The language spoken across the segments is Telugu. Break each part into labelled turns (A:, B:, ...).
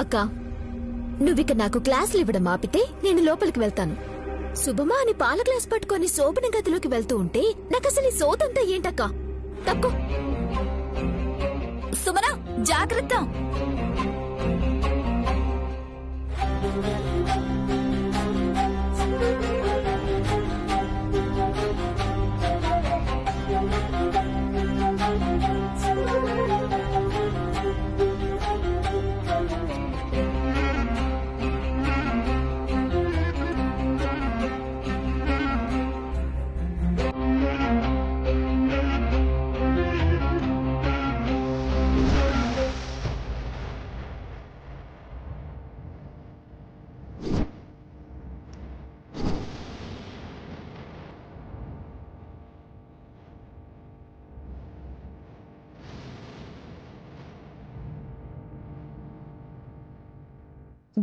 A: అక్క, నువ్విక నాకు క్లాసులు ఇవ్వడం ఆపితే నేను లోపలికి వెళ్తాను. శుభమా అని పాల గ్లాస్ పట్టుకొని శోభన గదిలోకి వెళ్తూ ఉంటే నాకసలు ఈ సోదంతా ఏంటక్క? తక్కువ సుమనా, జాగ్రత్త.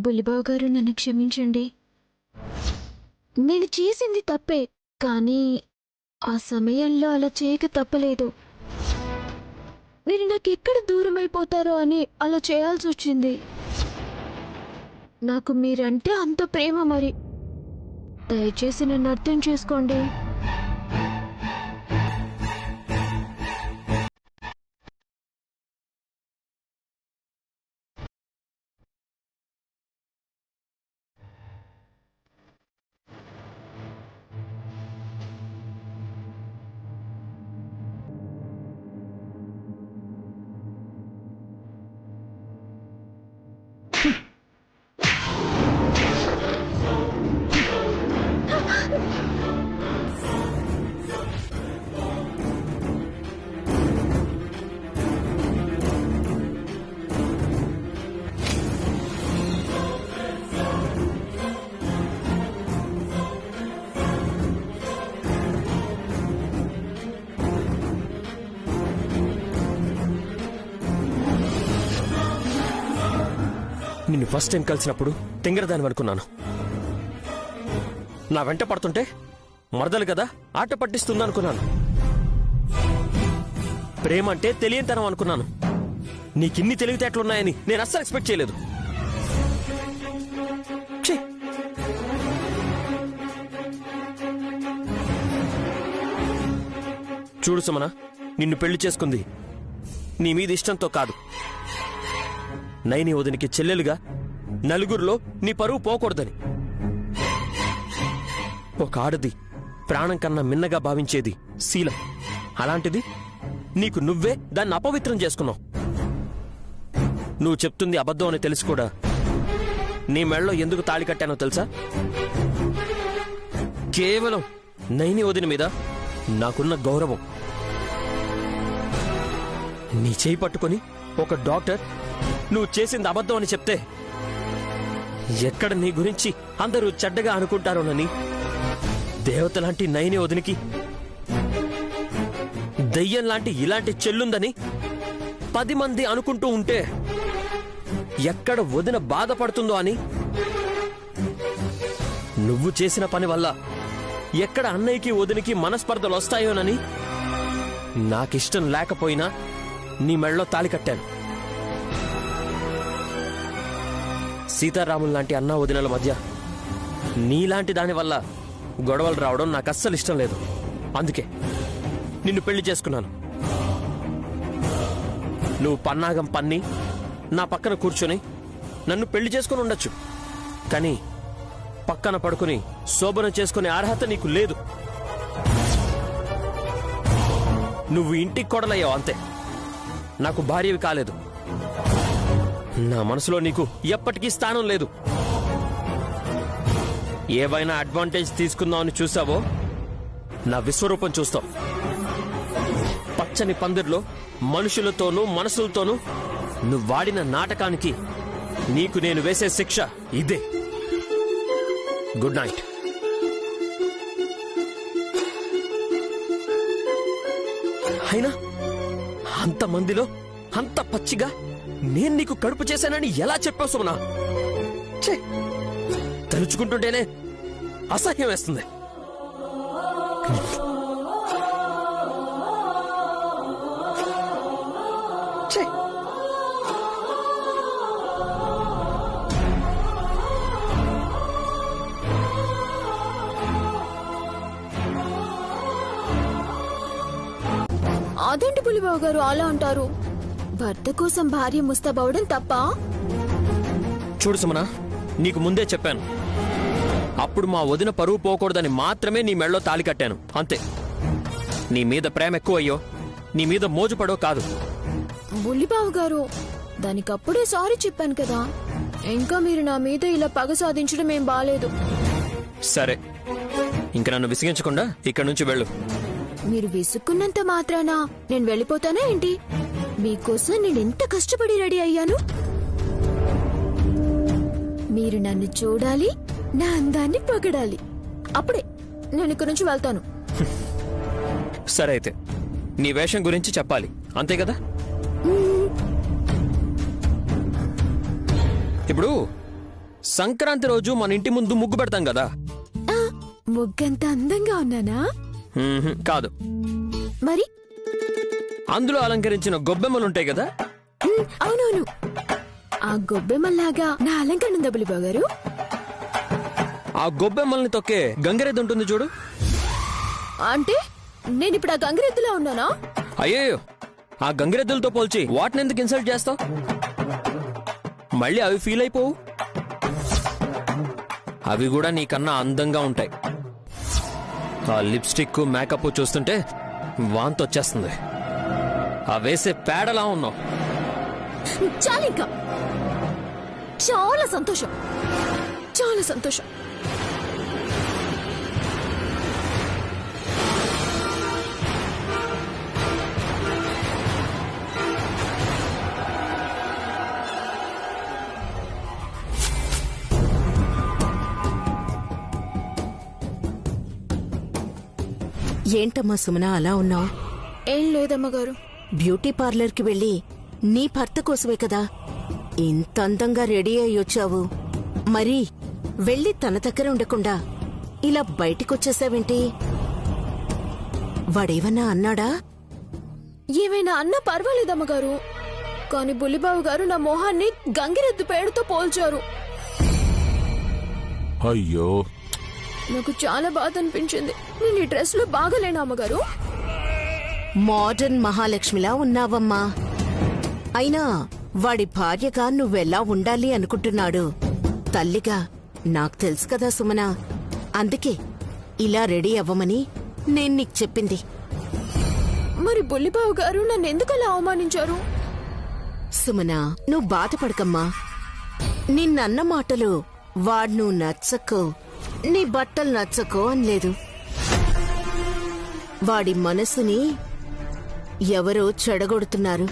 B: బుల్లిబాబు గారు, నన్ను క్షమించండి. నేను చేసింది తప్పే, కానీ ఆ సమయంలో అలా చేయక తప్పలేదు. మీరు నాకు ఎక్కడ దూరం అయిపోతారో అని అలా చేయాల్సి వచ్చింది. నాకు మీరంటే అంత ప్రేమ. మరి దయచేసి నన్ను అర్థం చేసుకోండి.
C: నిన్ను ఫస్ట్ టైం కలిసినప్పుడు తింగరదాని అనుకున్నాను. నా వెంట పడుతుంటే మరదలు కదా ఆట పట్టిస్తుందా అనుకున్నాను. ప్రేమ అంటే తెలియనితనం అనుకున్నాను. నీకిన్ని తెలివితేటలున్నాయని నేను అస్సలు ఎక్స్పెక్ట్ చేయలేదు. చూడు సుమన, నిన్ను పెళ్లి చేసుకుంది నీ మీద ఇష్టంతో కాదు. నైని వదినికి చెల్లెలుగా నలుగురిలో నీ పరువు పోకూడదని. ఒక ఆడది ప్రాణం కన్నా మిన్నగా భావించేది శీలం. అలాంటిది నీకు నువ్వే దాన్ని అపవిత్రం చేసుకున్నావు. నువ్వు చెప్తుంది అబద్ధం అని తెలిసి కూడా నీ మెడలో ఎందుకు తాళి కట్టానో తెలుసా? కేవలం నైని వదిన మీద నాకున్న గౌరవం. నీ చేయి పట్టుకొని ఒక డాక్టర్ నువ్వు చేసింది అబద్ధం అని చెప్తే ఎక్కడ నీ గురించి అందరూ చెడ్డగా అనుకుంటారోనని, దేవత లాంటి నైని వదినికి దయ్యం లాంటి ఇలాంటి చెల్లుందని 10 మంది అనుకుంటూ ఉంటే ఎక్కడ వదిన బాధపడుతుందో అని, నువ్వు చేసిన పని వల్ల ఎక్కడ అన్నయ్యకి వదినికి మనస్పర్ధలు వస్తాయోనని నాకిష్టం లేకపోయినా నీ మెడలో తాళి కట్టాను. సీతారాములు లాంటి అన్నా వదినల మధ్య నీలాంటి దానివల్ల గొడవలు రావడం నాకు అస్సలు ఇష్టం లేదు. అందుకే నిన్ను పెళ్లి చేసుకున్నాను. నువ్వు పన్నాగం పన్ని నా పక్కన కూర్చొని నన్ను పెళ్లి చేసుకుని ఉండొచ్చు, కానీ పక్కన పడుకుని శోభన చేసుకునే అర్హత నీకు లేదు. నువ్వు ఇంటికి కొడలయ్యావు అంతే, నాకు భార్యవి కాలేదు. నా మనసులో నీకు ఎప్పటికీ స్థానం లేదు. ఏవైనా అడ్వాంటేజ్ తీసుకుందామని చూసావో నా విశ్వరూపం చూస్తావు. పచ్చని పందిర్లో మనుషులతోనూ మనసులతోనూ నువ్వు వాడిన నాటకానికి నీకు నేను వేసే శిక్ష ఇదే. Good night. అయినా అంతమందిలో అంత పచ్చిగా నేను నీకు కడుపు చేశానని ఎలా చెప్పావు సుమనా? తలుచుకుంటుంటేనే అసహ్యం వేస్తుంది.
A: అదేంటి పులిబాబు గారు అలా అంటారు? భర్త కోసం భార్య ముస్తాబవడం తప్ప?
C: చూడు సుమన, నీకు ముందే చెప్పాను. అప్పుడు మా వదిన పరువు పోకూడదని మాత్రమే నీ మెళ్ళలో తాళి కట్టాను, అంతే. నీ మీద ప్రేమ ఎక్కువయ్యో, నీ మీద మోజుపడో కాదు.
A: బుల్లిబాబు గారు, దానికప్పుడే సారీ చెప్పాను కదా. ఇంకా మీరు నా మీద ఇలా పగ సాధించడం ఏం బాలేదు.
C: సరే, ఇంక నన్ను విసిగించకుండా ఇక్కడి నుంచి వెళ్ళు.
A: మీరు విసుక్కున్నంత మాత్రాన నేను వెళ్ళిపోతానా ఏంటి? మీకోసం నేను ఎంత కష్టపడి రెడీ అయ్యాను. మీరు నన్ను చూడాలి, నా అందాన్ని పొగడాలి. అప్పుడే నేను ఇక్కడి నుంచి వెళ్తాను.
C: సరే అయితే, నీ వేషం గురించి చెప్పాలి, అంతే కదా? ఇప్పుడు సంక్రాంతి రోజు మన ఇంటి ముందు ముగ్గు పెడతాం కదా.
A: ముగ్గంత అందంగా ఉన్నానా?
C: కాదు.
A: మరి
C: అందులో అలంకరించిన గొబ్బెమ్మలుంటాయి కదా.
A: అవునవును, ఆ గొబ్బెమ్మల్లాగా నా అలంకరణ ఉందా బుల్లిబాబు గారు?
C: ఆ గొబ్బెమ్మల్ని తొక్కే గంగిరెద్దు ఉంటుంది చూడు.
A: అంటే నేను ఇప్పుడు ఆ గంగిరెద్దులా ఉన్నానా?
C: అయ్యో, ఆ గంగిరెద్దులతో పోల్చి వాటిని ఎందుకు ఇన్సల్ట్ చేస్తావు? మళ్ళీ అవి ఫీల్ అయిపోవు. అవి కూడా నీకన్నా అందంగా ఉంటాయి. ఆ లిప్స్టిక్ మేకప్ చూస్తుంటే వాంతి వచ్చేస్తుంది. ఆ వేసే పేడలా ఉన్నావు.
A: చాలింకా. చాలా సంతోషం, చాలా సంతోషం.
D: ఏంటమ్మా సుమన అలా ఉన్నావు?
A: ఏం లేదమ్మగారు.
D: బ్యూటీ పార్లర్కి వెళ్ళి నీ భర్త కోసమే కదా ఇంత అందంగా రెడీ అయ్యొచ్చావు. మరి వెళ్ళి తన దగ్గర ఉండకుండా ఇలా బయటికొచ్చేసావేంటి? వాడేవన్నా అన్నాడా?
A: ఏమైనా అన్నా పర్వాలేదమ్మగారు, కానీ బుల్లిబాబు గారు నా మొహాన్ని గంగిరెద్దు పేడతో పోల్చారు.
E: అయ్యో,
A: నాకు చాలా బాధ అనిపించింది. నేను ఈ డ్రెస్ లో బాగలేనా అమ్మగారు?
D: మోడర్న్ మహాలక్ష్మిలా ఉన్నావమ్మా. అయినా వాడి భార్యగా నువ్వెలా ఉండాలి అనుకుంటున్నాడు. తల్లిగా నాకు తెలుసు కదా సుమన, అందుకే ఇలా రెడీ అవ్వమని నేను నీకు చెప్పింది.
A: మరి బుల్లిబాబు గారు నన్ను ఎందుకు అలా అవమానించారు?
D: సుమన, నువ్వు బాధపడకమ్మా. నిన్నన్న మాటలు వాడు నువ్వు నచ్చకో, నీ బట్టలు నచ్చకో అనలేదు. వాడి మనసుని ఎవరో చెడగొడుతున్నారు.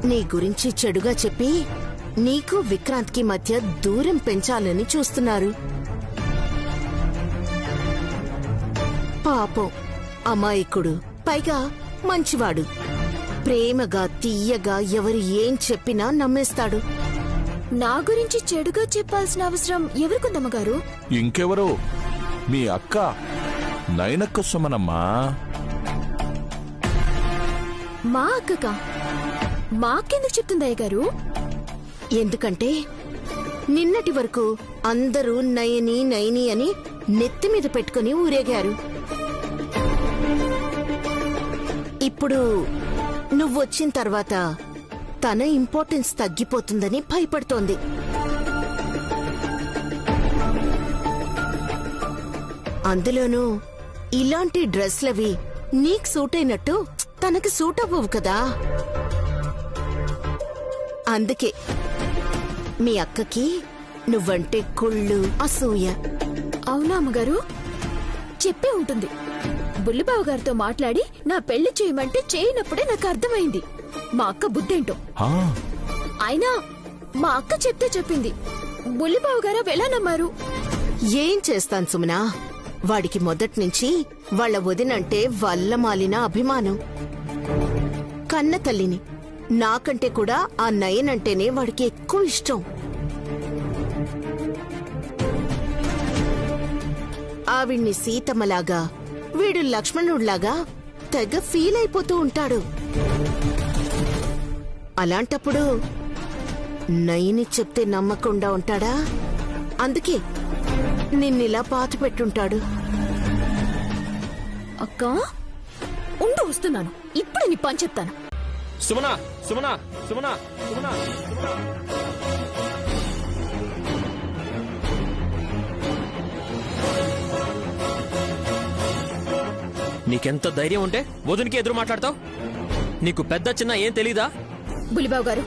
D: నీ గురించి చెడుగా చెప్పి నీకు విక్రాంత్కి మధ్య దూరం పెంచాలని చూస్తున్నారు. పాపం అమాయకుడు, పైగా మంచివాడు. ప్రేమగా తీయగా ఎవరు ఏం చెప్పినా నమ్మేస్తాడు.
A: నా గురించి చెడుగా చెప్పాల్సిన అవసరం ఎవరికుందమ్మగారు?
E: ఇంకెవరో మీ అక్క నయనక్క సుమనమ్మా.
A: మా అక్కక? మా అక్కెందుకు చెప్తుందయ్య గారు?
D: ఎందుకంటే నిన్నటి వరకు అందరూ నయని నయని అని నెత్తి మీద పెట్టుకుని ఊరేగారు. ఇప్పుడు నువ్వొచ్చిన తర్వాత తన ఇంపార్టెన్స్ తగ్గిపోతుందని భయపడుతోంది. అందులోనూ ఇలాంటి డ్రెస్లవి నీకు సూట్ అయినట్టు తనకి సూట్ అవ్వవు కదా. అందుకే మీ అక్కకి నువ్వంటే కుళ్ళు, అసూయ.
A: అవునా అమ్మగారు? చెప్పే ఉంటుంది. బుల్లిబాబు గారితో మాట్లాడి నా పెళ్లి చేయమంటే చేయనప్పుడే నాకు అర్థమైంది మా అక్క బుద్ధేంటో. అయినా మా అక్క చెప్తే చెప్పింది, బుల్లిబాబు గారు ఎలా నమ్మారు?
D: ఏం చేస్తాను సుమనా, వాడికి మొదట్నుంచి వాళ్ళ వదినంటే వల్లమాలిన అభిమానం. కన్న తల్లిని నాకంటే కూడా ఆ నయనంటేనే వాడికి ఎక్కువ ఇష్టం. ఆవిడ్ని సీతమ్మలాగా, వీడు లక్ష్మణుడిలాగా తెగ ఫీల్ అయిపోతూ ఉంటాడు. అలాంటప్పుడు నయని చెప్తే నమ్మకుండా ఉంటాడా? అందుకే నిన్నిలా పాత పెట్టుంటాడు.
A: అక్క ఉండు వస్తున్నాను. ఇప్పుడే నీ పని చెప్తాను.
C: సుమనా సుమనా సుమనా సుమనా సుమనా. నీకెంత ధైర్యం ఉంటే వదినికి ఎదురు మాట్లాడతావు? నీకు పెద్ద చిన్న ఏం తెలీదా?
A: బులిబాబు గారు,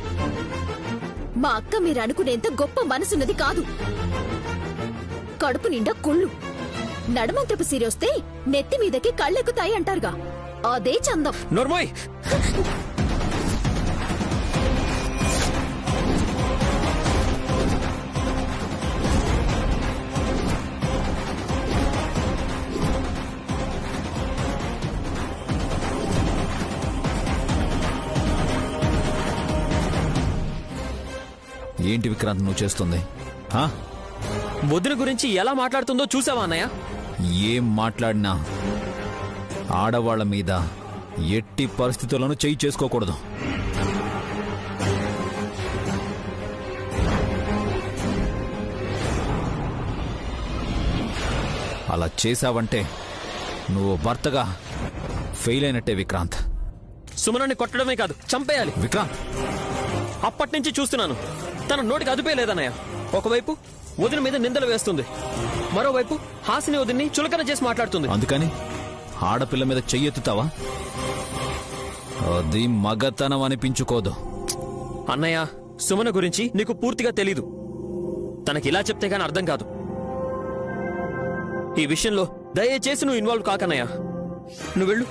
A: మా అక్క మీరు అనుకునేంత గొప్ప మనసున్నది కాదు. కడుపు నిండా కుళ్ళు, నడమంత్రపు సిరొస్తే నెత్తి మీదకి కళ్ళెక్కుతాయి అంటారుగా, అదే చందం.
C: నోర్మోయ్!
F: ఏంటి విక్రాంత్ నువ్వు చేస్తుంది?
C: వదిన గురించి ఎలా మాట్లాడుతుందో చూసావా అన్నయ్య?
F: ఏం మాట్లాడినా ఆడవాళ్ల మీద ఎట్టి పరిస్థితులను చెయ్యి చేసుకోకూడదు. అలా చేశావంటే నువ్వు భర్తగా ఫెయిల్ అయినట్టే విక్రాంత్.
C: సుమనాన్ని కొట్టడమే కాదు, చంపేయాలి.
F: విక్రాంత్,
C: అప్పటి నుంచి చూస్తున్నాను, తన నోటికి అదుపే లేదన్నయ్య. ఒకవైపు వదిన మీద నిందలు వేస్తుంది, మరోవైపు హాసిని వదిన్ని చులకన చేసి మాట్లాడుతుంది.
F: అందుకని ఆడపిల్ల మీద చెయ్యెత్తుతావా? అది మగతనం అనిపించుకోదు.
C: అన్నయ్య, సుమన గురించి నీకు పూర్తిగా తెలీదు. తనకిలా చెప్తే గాని అర్థం కాదు. ఈ విషయంలో దయచేసి నువ్వు ఇన్వాల్వ్ కాకన్నయ్య. నువ్వు వెళ్ళు.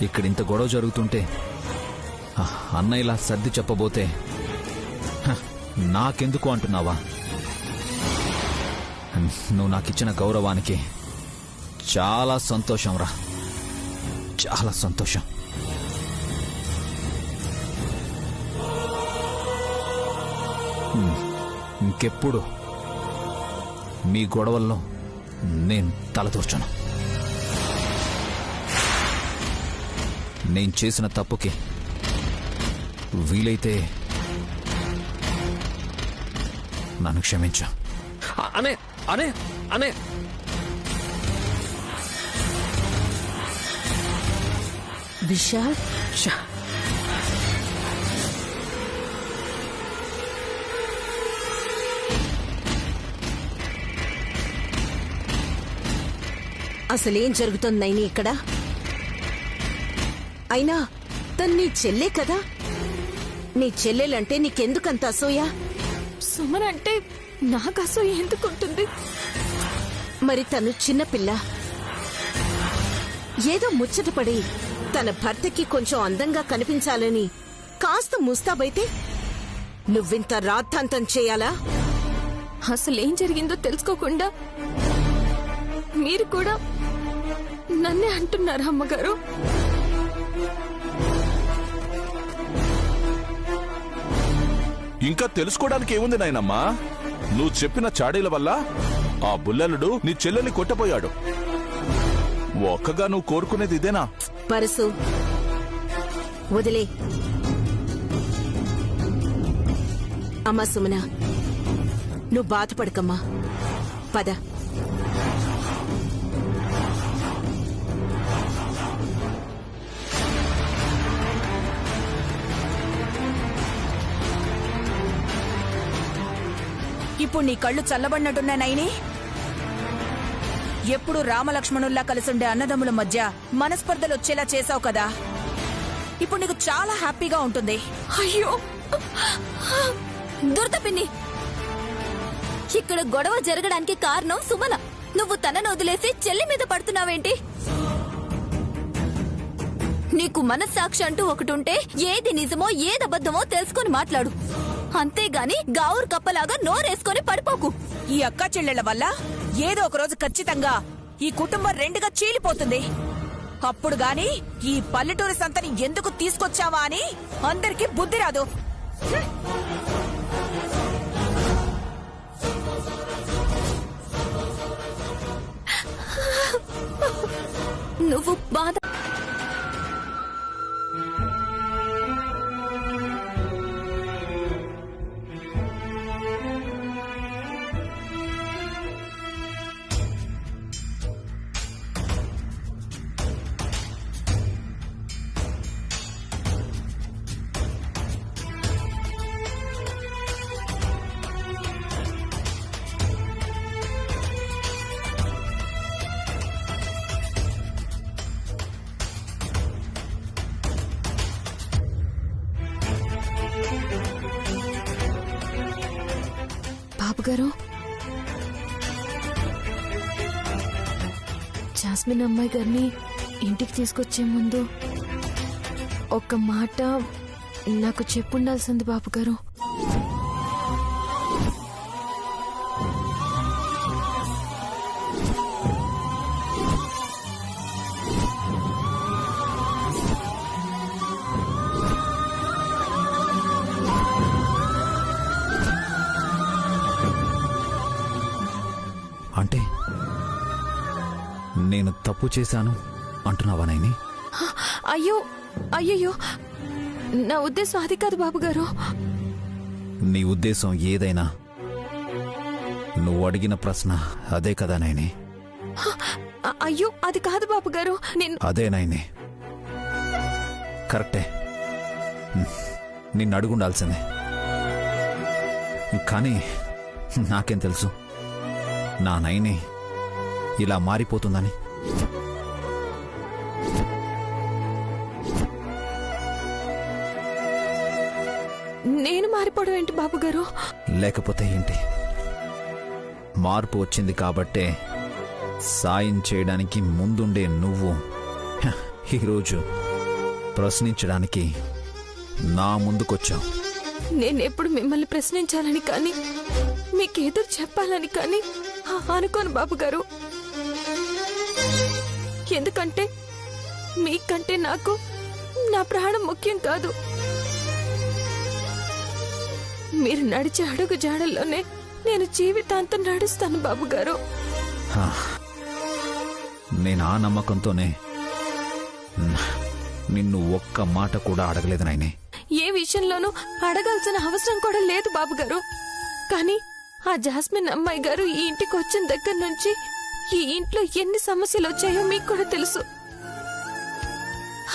F: ఇక్కడ ఇంత గొడవ జరుగుతుంటే అన్న ఇలా సర్ది చెప్పబోతే నాకెందుకు అంటున్నావా? నువ్వు నాకిచ్చిన గౌరవానికి చాలా సంతోషం రా, చాలా సంతోషం. ఇంకెప్పుడు మీ గొడవల్లో నేను తలదూర్చను. నేను చేసిన తప్పుకి వీలైతే నన్ను క్షమించు.
C: అనే అనే అనే
D: విశాల్, అసలేం జరుగుతుంది నైని ఇక్కడ? అయినా తను నీ చెల్లే కదా? నీ చెల్లెలంటే నీకెందుకంత అసూయ?
A: సుమన్ అంటే నాకు అసూయ ఎందుకుంటుంది?
D: మరి తను చిన్నపిల్ల, ఏదో ముచ్చటపడి తన భర్తకి కొంచెం అందంగా కనిపించాలని కాస్త ముస్తాబైతే నువ్వింత రాద్ధాంతం చేయాలా?
A: అసలేం జరిగిందో తెలుసుకోకుండా మీరు కూడా నన్నే అంటున్నారా అమ్మగారు?
E: ఇంకా తెలుసుకోవడానికి ఏముంది నాయనమ్మా? నువ్వు చెప్పిన చాడీల వల్ల ఆ బుల్లెలుడు నీ చెల్లెల్ని కొట్టపోయాడు. ఒక్కగా నువ్వు కోరుకునేది ఇదేనా?
D: పరసు, వదిలే. అమ్మా సుమన, నువ్వు బాధపడకమ్మా, పద.
G: ఇప్పుడు నీ కళ్ళు చల్లబడినట్టున్నా నైని? ఎప్పుడు రామలక్ష్మణుల్లా కలిసుండే అన్నదమ్ముల మధ్య మనస్పర్ధలు వచ్చేలా చేసావు కదా, ఇప్పుడు నీకు చాలా హ్యాపీగా ఉంటుంది.
A: అయ్యో దుర్తపిన్ని, ఇక్కడ గొడవ జరగడానికి కారణం సుమన. నువ్వు తనను వదిలేసి చెల్లి మీద పడుతున్నావేంటి? నీకు మనస్సాక్షి అంటూ ఒకటుంటే ఏది నిజమో ఏదబద్ధమో తెలుసుకొని మాట్లాడు. అంతేగాని గావురు కప్పలాగా నోరేసుకొని పడిపోకు.
G: ఈ అక్కా చెల్లెళ్ల వల్ల ఏదో ఒక రోజు ఖచ్చితంగా ఈ కుటుంబం రెండుగా చీలిపోతుంది. అప్పుడు గాని ఈ పల్లెటూరి సంతని ఎందుకు తీసుకొచ్చావా అని అందరికీ బుద్ధి రాదు.
B: బాబుగారు. జాస్మిన్ అమ్మాయి గారిని ఇంటికి తీసుకొచ్చే ముందు ఒక్క మాట నాకు చెప్పుండాల్సింది బాబుగారు.
F: అంటే నేను తప్పు చేశాను అంటున్నావా నైని?
B: అయ్యో అయ్యయ్యో, నా ఉద్దేశం అది కాదు బాబుగారు.
F: నీ ఉద్దేశం ఏదైనా నువ్వు అడిగిన ప్రశ్న అదే కదా నైని?
B: అయ్యో అది కాదు బాబుగారు.
F: అదే నైని, కరెక్టే. నిన్ను అడుగుండాల్సిందే. కానీ నాకేం తెలుసు నా నైని ఇలా మారిపోతుందని.
B: నేను మారిపోవడం ఏంటి బాబుగారు?
F: లేకపోతే ఏంటి? మార్పు వచ్చింది కాబట్టే సాయం చేయడానికి ముందుండే నువ్వు ఈరోజు ప్రశ్నించడానికి నా ముందుకొచ్చావు.
B: నేనెప్పుడు మిమ్మల్ని ప్రశ్నించాలని కానీ మీకేదో చెప్పాలని కానీ అనుకోను బాబుగారు. ఎందుకంటే మీకంటే నాకు నా ప్రాణం ముఖ్యం కాదు. మీరు నడిచే అడుగు జాడల్లోనే నేను జీవితాంతం నడుస్తాను బాబుగారు.
F: నేను ఆ నమ్మకంతోనే నిన్ను ఒక్క మాట కూడా అడగలేదు నాయనే.
B: ఏ విషయంలోనూ అడగాల్సిన అవసరం కూడా లేదు బాబుగారు. కానీ ఆ జాస్మిన్ అమ్మాయి గారు ఈ ఇంటికి వచ్చిన దగ్గర నుంచి ఈ ఇంట్లో ఎన్ని సమస్యలు వచ్చాయో మీకు కూడా తెలుసు.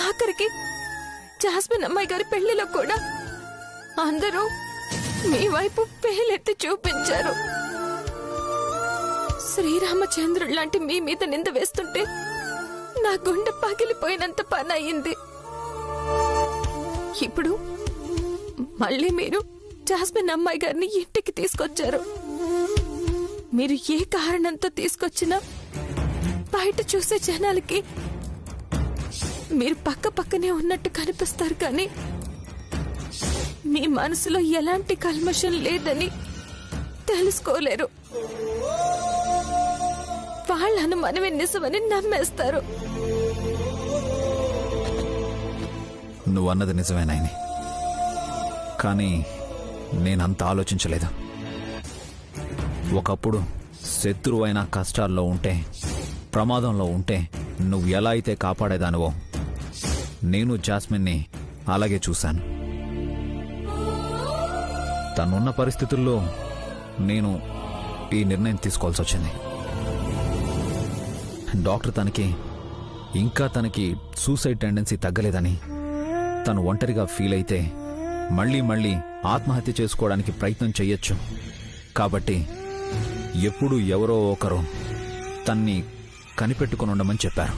B: ఆఖరికి జాస్మిన్ అమ్మాయి గారి పెళ్లిలో కూడా అందరూ మీ వైపు పేలెత్తి చూపించారు. శ్రీరామచంద్రుడు లాంటి మీ మీద నింద వేస్తుంటే నా గుండె పగిలిపోయినంత పని అయింది. ఇప్పుడు మళ్ళీ మీరు జాస్మిన్ అమ్మాయి గారిని ఇంటికి తీసుకొచ్చారు. మీరు ఏ కారణంతో తీసుకొచ్చినా బయట చూసే జనాలకి మీరు పక్క పక్కనే ఉన్నట్టు కనిపిస్తారు, కానీ మీ మనసులో ఎలాంటి కల్మషం లేదని తెలుసుకోలేరు. వాళ్ళను మనమే నిజమని నమ్మేస్తారు.
F: నువ్వన్నది నిజమే నాయని, కానీ నేనంత ఆలోచించలేదు. ఒకప్పుడు శత్రువైన కష్టాల్లో ఉంటే, ప్రమాదంలో ఉంటే నువ్వు ఎలా అయితే కాపాడేదానివో నేను జాస్మిన్ని అలాగే చూశాను. తనున్న పరిస్థితుల్లో నేను ఈ నిర్ణయం తీసుకోవాల్సి వచ్చింది. డాక్టర్ తనకి సూసైడ్ టెండెన్సీ తగ్గలేదని, తను ఒంటరిగా ఫీల్ అయితే మళ్ళీ మళ్ళీ ఆత్మహత్య చేసుకోవడానికి ప్రయత్నం చెయ్యొచ్చు. కాబట్టి ఎప్పుడూ ఎవరో ఒకరు తన్ని కనిపెట్టుకుని ఉండమని చెప్పారు.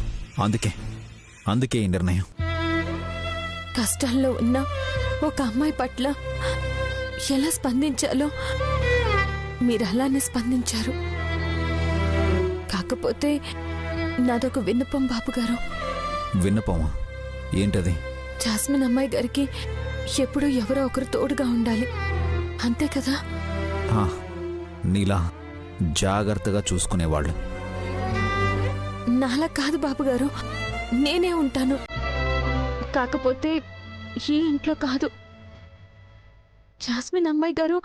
F: అందుకే ఈ నిర్ణయం.
B: కష్టాల్లో ఉన్న ఒక అమ్మాయి పట్ల ఎలా స్పందించాలో మీరు అలానే స్పందించారు. కాకపోతే నాదొక విన్నపం బాబుగారు.
F: విన్నపమా? ఏంటది?
B: జాస్మిన్ అమ్మాయి గారికి ఎప్పుడూ ఎవరో ఒకరు తోడుగా ఉండాలి, అంతే కదా?
F: నీలా జాగ్రత్తగా చూసుకునేవాళ్ళు.
B: నాలా కాదు బాబుగారు, నేనే ఉంటాను. కాకపోతే ఈ ఇంట్లో కాదు. జాస్మిన్ అమ్మాయి గారు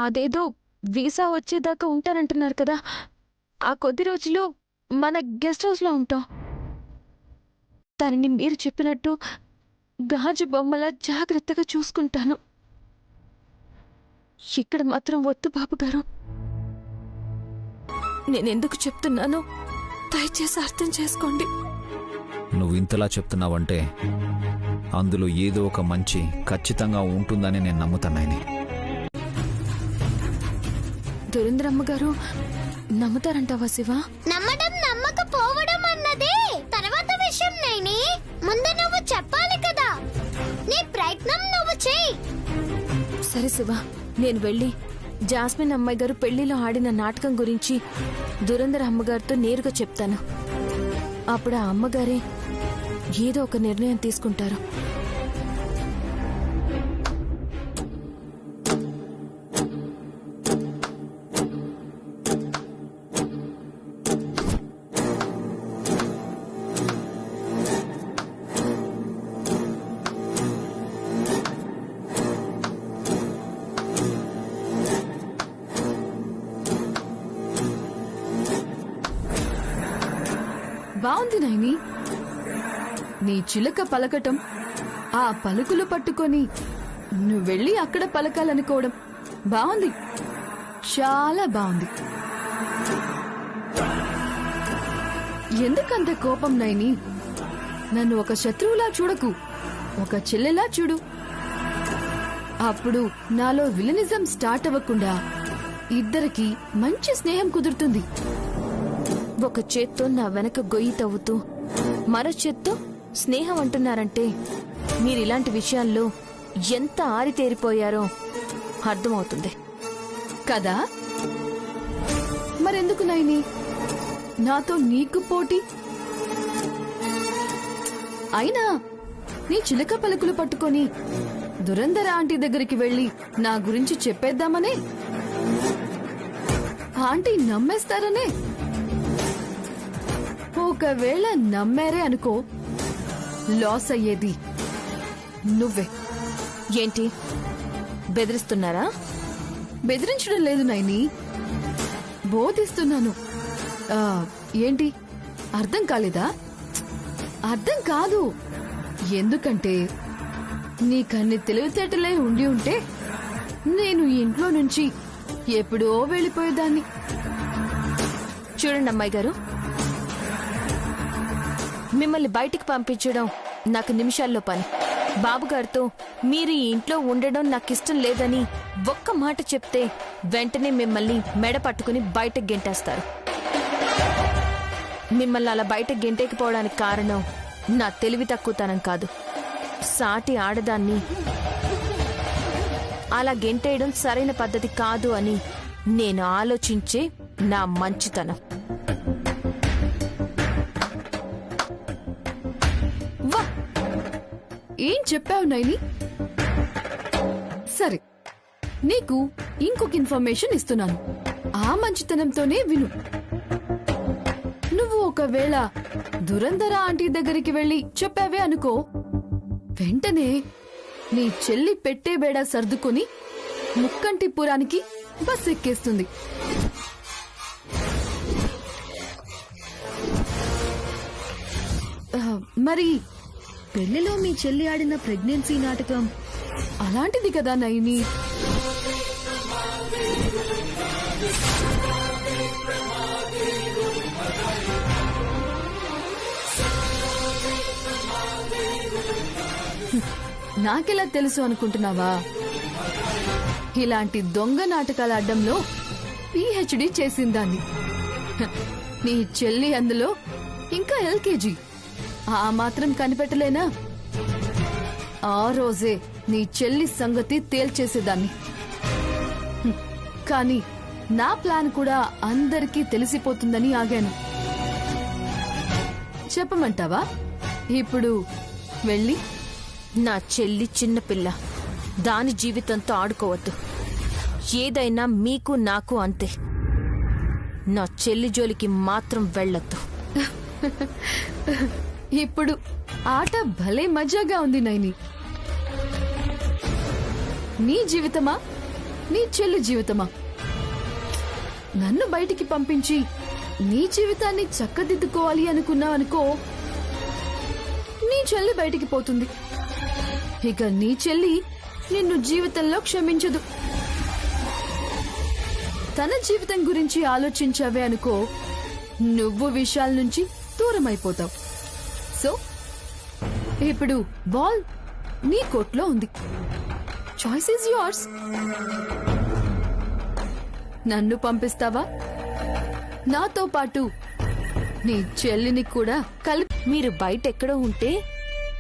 B: అదేదో వీసా వచ్చేదాకా ఉంటారంటున్నారు కదా, ఆ కొద్ది రోజులు మన గెస్ట్ హౌస్లో ఉంటాం. తనని మీరు చెప్పినట్టు గాజు బొమ్మలా జాగ్రత్తగా చూసుకుంటాను. ఇక్కడ మాత్రం వద్దు బాబుగారు. నేనెందుకు చెప్తున్నానో దయచేసి అర్థం చేసుకోండి.
F: నువ్వు ఇంతలా చెప్తున్నావంటే అందులో ఏదో ఒక మంచి ఖచ్చితంగా ఉంటుందని నేను నమ్ముతానని.
B: దురేంద్రమ్మ గారు నమ్ముతారంటావా శివ?
H: నమ్మడం నమ్మకపోవడం అన్నదే తర్వాత విషయం నైని. ముందు నువ్వు చెప్పాలి కదా, నీ ప్రయత్నం నువ్వు చెయ్యి.
B: సరే శివ, నేను వెళ్ళి జాస్మిన్ అమ్మాయి గారు పెళ్లిలో ఆడిన నాటకం గురించి దురంధర అమ్మగారితో నేరుగా చెప్తాను. అప్పుడు ఆ అమ్మగారే ఏదో ఒక నిర్ణయం తీసుకుంటారు.
I: బావుంది నైని, నీ చిలక పలకటం, ఆ పలుకులు పట్టుకొని నువ్వెళ్ళి అక్కడ పలకాలనుకోవడం బావుంది, చాలా బావుంది. ఎందుకంత కోపం నైని? నన్ను ఒక శత్రువులా చూడకు, ఒక చెల్లెలా చూడు. అప్పుడు నాలో విలనిజం స్టార్ట్ అవ్వకుండా ఇద్దరికి మంచి స్నేహం కుదురుతుంది.
B: ఒక చేత్తో నా వెనక గొయ్యి తవ్వుతూ మరో చేత్తో స్నేహం అంటున్నారంటే మీరిలాంటి విషయాల్లో ఎంత ఆరితేరిపోయారో అర్థమవుతుంది
I: కదా. మరెందుకు నైని నాతో నీకు పోటీ? అయినా నీ చిలక పలుకులు పట్టుకొని దురంధర ఆంటీ దగ్గరికి వెళ్లి నా గురించి చెప్పేద్దామనే? ఆంటీ నమ్మేస్తారనే? ఒకవేళ నమ్మారే అనుకో, లాస్ అయ్యేది నువ్వే.
B: ఏంటి బెదిరిస్తున్నారా?
I: బెదిరించడం లేదు నైని, బోధిస్తున్నాను. ఏంటి అర్థం కాలేదా? అర్థం కాదు. ఎందుకంటే నీకన్ని తెలివితేటలే ఉండి ఉంటే నేను ఇంట్లో నుంచి ఎప్పుడో వెళ్ళిపోయేదాన్ని.
B: చూడండి అమ్మాయి గారు, మిమ్మల్ని బయటికి పంపించడం నాకు నిమిషాల్లో పని. బాబుగారితో మీరు ఈ ఇంట్లో ఉండడం నాకిష్టం లేదని ఒక్క మాట చెప్తే వెంటనే మిమ్మల్ని మెడ పట్టుకుని బయటకు గెంటేస్తారు. మిమ్మల్ని అలా బయటకు గెంటేకపోవడానికి కారణం నా తెలివి తక్కువతనం కాదు. సాటి ఆడదాన్ని అలా గెంటేయడం సరైన పద్ధతి కాదు అని నేను ఆలోచించే నా మంచితనం.
I: ఏం చెప్పావు నైని? సరే, నీకు ఇంకొక ఇన్ఫర్మేషన్ ఇస్తున్నాను. ఆ మంచితనంతోనే విను. నువ్వు ఒకవేళ దురంధర ఆంటీ దగ్గరికి వెళ్లి చెప్పావే అనుకో, వెంటనే నీ చెల్లి పెట్టే బేడా సర్దుకొని ముక్కంటిపురానికి బస్ ఎక్కేస్తుంది. మరి పెళ్లిలో మీ చెల్లి ఆడిన ప్రెగ్నెన్సీ నాటకం అలాంటిది కదా నైని? నాకెలా తెలుసు అనుకుంటున్నావా? ఇలాంటి దొంగ నాటకాల అడ్డంలో PhD చేసిందాన్ని. నీ చెల్లి అందులో ఇంకా LKG. ఆ మాత్రం కనిపెట్టలేనా? ఆ రోజే నీ చెల్లి సంగతి తేల్చేసేదాన్ని. కానీ నా ప్లాన్ కూడా అందరికీ తెలిసిపోతుందని ఆగాను. చెప్పమంటావా? ఇప్పుడు వెళ్ళి
B: నా చెల్లి చిన్నపిల్ల, దాని జీవితంతో ఆడుకోవద్దు. ఏదైనా మీకు నాకు అంతే. నా చెల్లి జోలికి మాత్రం వెళ్ళొద్దు.
I: ఇప్పుడు ఆట భలే మజాగా ఉంది నైని. నీ జీవితమా, నీ చెల్లి జీవితమా? నన్ను బయటికి పంపించి నీ జీవితాన్ని చక్కదిద్దుకోవాలి అనుకున్నావనుకో, నీ చెల్లి బయటికి పోతుంది. ఇక నీ చెల్లి నిన్ను జీవితంలో క్షమించదు. తన జీవితం గురించి ఆలోచించావే అనుకో, నువ్వు విషయాల నుంచి దూరం అయిపోతావు. సో ఇప్పుడు బాల్ నీ కోర్టులో ఉంది. Choice is yours. నన్ను పంపిస్తావా? నాతో పాటు నీ చెల్లిని కూడా కలిపి.
B: మీరు బయట ఎక్కడో ఉంటే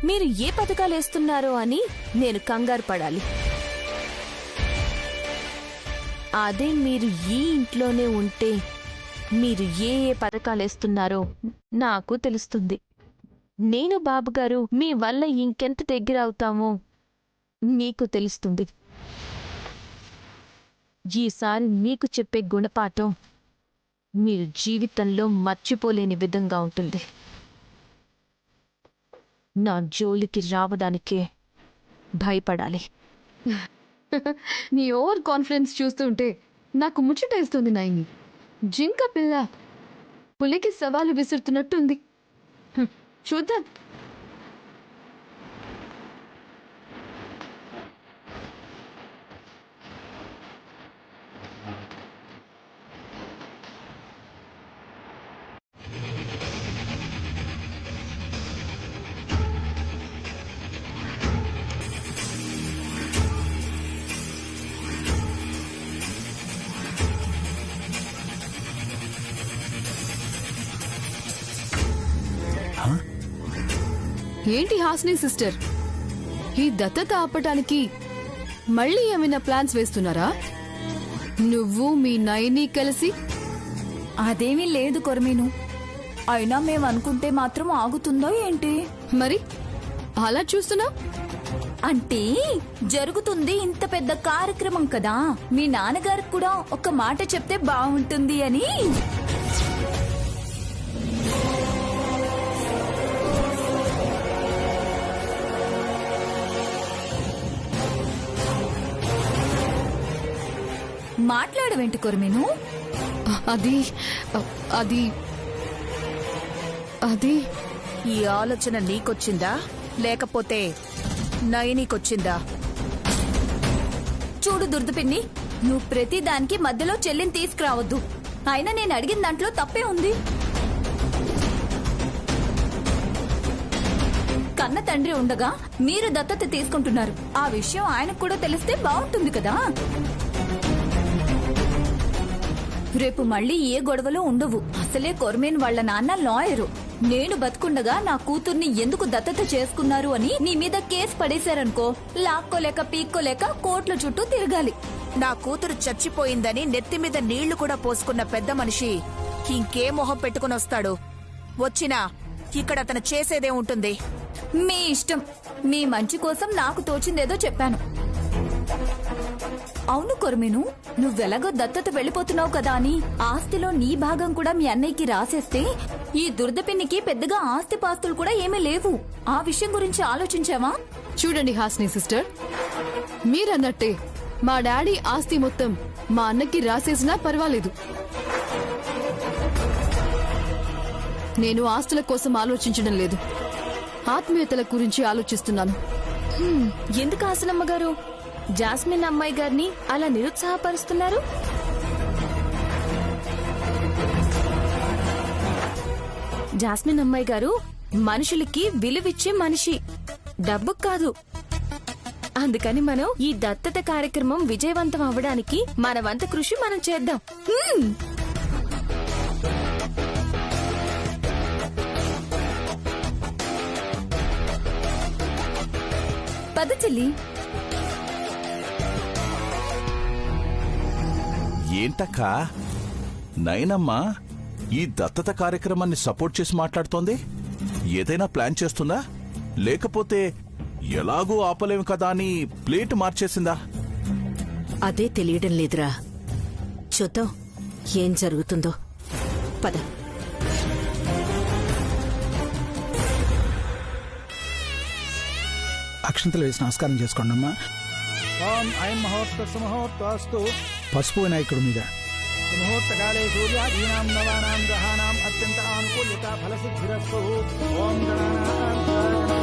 B: మీరు ఏ పథకాలు వేస్తున్నారో అని నేను కంగారు పడాలి. అదే మీరు ఈ ఇంట్లోనే ఉంటే మీరు ఏ ఏ పథకాలు వేస్తున్నారో నాకు తెలుస్తుంది. నేను బాబుగారు మీ వల్ల ఇంకెంత దగ్గర అవుతామో మీకు తెలుస్తుంది. ఈసారి మీకు చెప్పే గుణపాఠం మీరు జీవితంలో మర్చిపోలేని విధంగా ఉంటుంది. నా జోలికి రావడానికే భయపడాలి.
I: నీ ఓవర్ కాన్ఫిడెన్స్ చూస్తుంటే నాకు ముచ్చటేస్తుంది నాయని. జింక పిల్ల పులికి సవాలు విసురుతున్నట్టుంది. చూద్దాం. ఏంటి హాస్ని సిస్టర్, ఈ దత్తత ఆపటానికి మళ్ళీ ఏమైనా ప్లాన్స్ వేస్తున్నారా? నువ్వు మీ నయని కలిసి?
G: అదేమీ లేదు కొరమీను. అయినా మేము అనుకుంటే మాత్రం ఆగుతుందో ఏంటి?
I: మరి అలా చూస్తున్నా
G: అంటే జరుగుతుంది ఇంత పెద్ద కార్యక్రమం కదా, మీ నాన్నగారికి కూడా ఒక మాట చెప్తే బాగుంటుంది అని. మాట్లాడవేంటి కొరమీను?
I: అది అది అది
G: ఈ ఆలోచన నీకొచ్చిందా లేకపోతే నయనీకొచ్చిందా? చూడు దుర్దపిన్ని, నువ్వు ప్రతి దానికి మధ్యలో చెల్లిని తీసుకురావద్దు. అయినా నేను అడిగిన దాంట్లో తప్పే ఉంది. కన్న తండ్రి ఉండగా మీరు దత్తత తీసుకుంటున్నారు. ఆ విషయం ఆయనకు కూడా తెలిస్తే బాగుంటుంది కదా. రేపు మళ్ళీ ఏ గొడవలు ఉండవు. అసలే కొరమేన్ వాళ్ల నాన్న లాయరు. నేను బతుకుండగా నా కూతుర్ని ఎందుకు దత్తత చేసుకున్నారు అని నీ మీద కేసు పడేశారనుకో, లాక్కోలేక పీక్కోలేక కోర్టుల చుట్టూ తిరగాలి. నా కూతురు చచ్చిపోయిందని నెత్తిమీద నీళ్లు కూడా పోసుకున్న పెద్ద మనిషి ఇంకే మొహం పెట్టుకుని వస్తాడు? వచ్చినా ఇక్కడ అతను చేసేదే ఉంటుంది. మీ ఇష్టం. మీ మంచి కోసం నాకు తోచిందేదో చెప్పాను. అవును కొరమేను, నువ్వెలాగో దత్తత వెళ్లిపోతున్నావు కదా అని ఆస్తిలో నీ భాగం కూడా మీ అన్నయ్యకి రాసేస్తే ఈ దుర్దపిన్నికి పెద్దగా ఆస్తి పాస్తులు కూడా ఏమీ లేవు. ఆ విషయం గురించి ఆలోచించావా?
I: చూడండి హాస్ని సిస్టర్, మీరన్నట్టే మా డాడీ ఆస్తి మొత్తం మా అన్నకి రాసేసినా పర్వాలేదు. నేను ఆస్తుల కోసం ఆలోచించడం లేదు, ఆత్మీయతల గురించి ఆలోచిస్తున్నాను.
B: ఎందుకు హాసనమ్మ గారు జాస్మిన్ అమ్మాయి గారిని అలా నిరుత్సాహపరుస్తున్నారు? జాస్మిన్ అమ్మాయి గారు మనుషులకి విలువిచ్చే మనిషి, డబ్బు కాదు. అందుకని మనం ఈ దత్తత కార్యక్రమం విజయవంతం అవ్వడానికి మన వంతు కృషి మనం చేద్దాం. పద చెల్లి.
E: ఏంటక్కా నయనమ్మ ఈ దత్తత కార్యక్రమాన్ని సపోర్ట్ చేసి మాట్లాడుతోంది? ఏదైనా ప్లాన్ చేస్తుందా లేకపోతే ఎలాగూ ఆపలేము కదా అని ప్లేట్ మార్చేసిందా?
D: అదే తెలియడం లేదురా. చూద్దాం ఏం జరుగుతుందో. పద.
J: అక్షంతలు వేసి నమస్కారం చేసుకోండి అమ్మా. పసుపు వినాయకుడి మీద ముహూర్తకాలే సూర్యాదీనాం నవానాం గ్రహాణాం అత్యంత ఆనుకూల్యత ఫలసిద్ధిరస్తు. ఓం గణానాం